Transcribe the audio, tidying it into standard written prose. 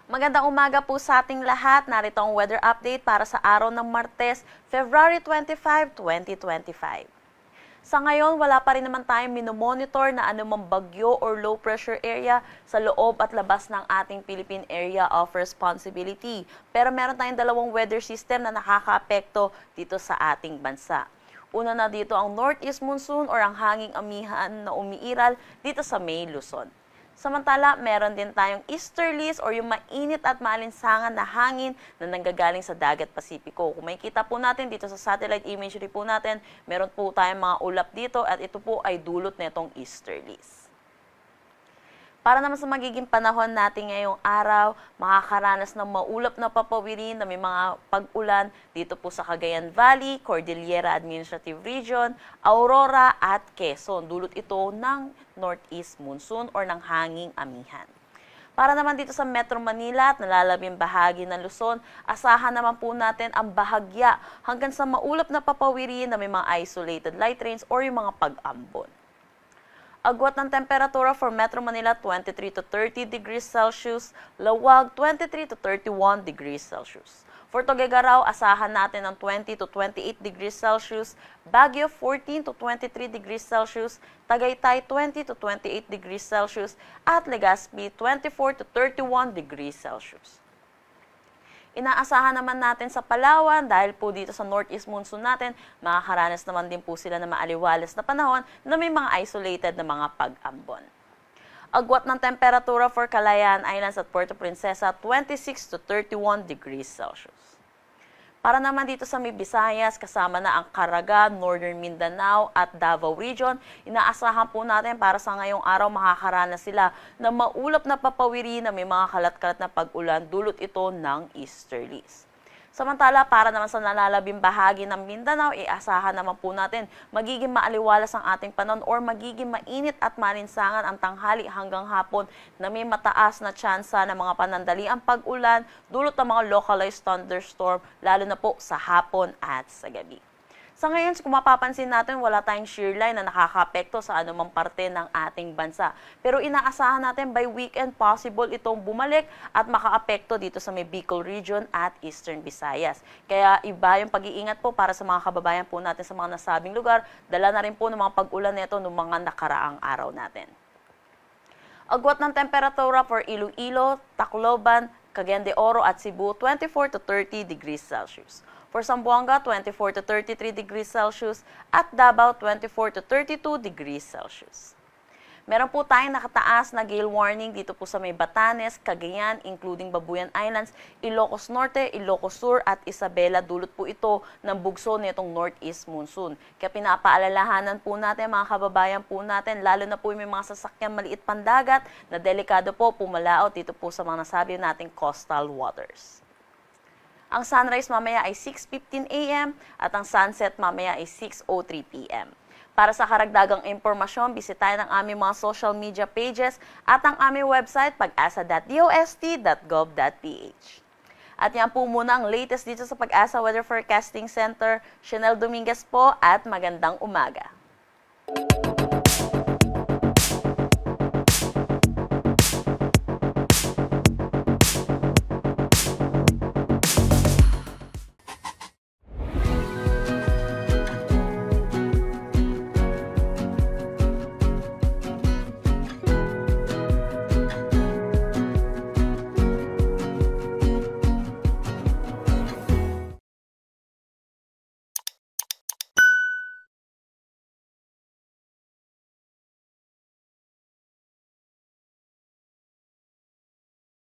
Magandang umaga po sa ating lahat. Narito ang weather update para sa araw ng Martes, February 25, 2025. Sa ngayon, wala pa rin naman tayong minomonitor na anumang bagyo or low pressure area sa loob at labas ng ating Philippine Area of Responsibility. Pero meron tayong dalawang weather system na nakakaapekto dito sa ating bansa. Una na dito ang northeast monsoon or ang hanging amihan na umiiral dito sa May, Luzon. Samantala, meron din tayong easterlies or yung mainit at maalinsangan na hangin na nanggagaling sa dagat Pasipiko. Kung makikita po natin dito sa satellite imagery po natin, meron po tayong mga ulap dito at ito po ay dulot nitong easterlies. Para naman sa magiging panahon natin ngayong araw, makakaranas ng maulap na papawirin na may mga pag-ulan dito po sa Cagayan Valley, Cordillera Administrative Region, Aurora at Quezon. Dulot ito ng northeast monsoon or ng hanging amihan. Para naman dito sa Metro Manila at nalalabing bahagi ng Luzon, asahan naman po natin ang bahagya hanggang sa maulap na papawirin na may mga isolated light rains or yung mga pag-ambon. Agwat ng temperatura for Metro Manila 23 to 30 degrees Celsius, Lawag 23 to 31 degrees Celsius. For Tuguegarao, asahan natin ng 20 to 28 degrees Celsius, Baguio 14 to 23 degrees Celsius, Tagaytay 20 to 28 degrees Celsius, at Legazpi 24 to 31 degrees Celsius. Inaasahan naman natin sa Palawan dahil po dito sa northeast monsoon natin, makakaranas naman din po sila ng maaliwalas na panahon na may mga isolated na mga pag-ambon. Agwat ng temperatura for Calayan Islands at Puerto Princesa, 26 to 31 degrees Celsius. Para naman dito sa Visayas, kasama na ang Caraga, Northern Mindanao at Davao Region, inaasahan po natin para sa ngayong araw makakaranas sila ng maulap na papawiri na may mga kalat-kalat na pag-ulan, dulot ito ng easterlies. Samantala, para naman sa nalalabing bahagi ng Mindanao, iasahan naman po natin magiging maaliwalas ang ating panahon or magiging mainit at malinsangan ang tanghali hanggang hapon na may mataas na tsansa ng mga panandaliang pag-ulan, dulot ng mga localized thunderstorm, lalo na po sa hapon at sa gabi. Sa ngayon, kung mapapansin natin, wala tayong shear line na nakakaapekto sa anumang parte ng ating bansa. Pero inaasahan natin by weekend possible itong bumalik at makaapekto dito sa may Bicol Region at Eastern Visayas. Kaya iba yung pag-iingat po para sa mga kababayan po natin sa mga nasabing lugar. Dala na rin po ng mga pag-ulan nito ng mga nakaraang araw natin. Agwat ng temperatura for Iloilo, Tacloban, Cagayan de Oro at Cebu, 24 to 30 degrees Celsius. For Zamboanga, 24 to 33 degrees Celsius at Davao, 24 to 32 degrees Celsius. Meron po tayong nakataas na gale warning dito po sa may Batanes, Cagayan, including Babuyan Islands, Ilocos Norte, Ilocos Sur at Isabela. Dulot po ito ng bugso nitong northeast monsoon. Kaya pinapaalalahanan po natin mga kababayan po natin, lalo na po yung may mga sasakyan maliit pandagat na delikado po pumalaot dito po sa mga nasabi nating coastal waters. Ang sunrise mamaya ay 6:15 a.m. at ang sunset mamaya ay 6:03 p.m. Para sa karagdagang impormasyon, bisitahin ang aming mga social media pages at ang aming website pag-asa.dost.gov.ph. At yan po muna ang latest dito sa Pag-asa Weather Forecasting Center. Chanel Dominguez po at magandang umaga.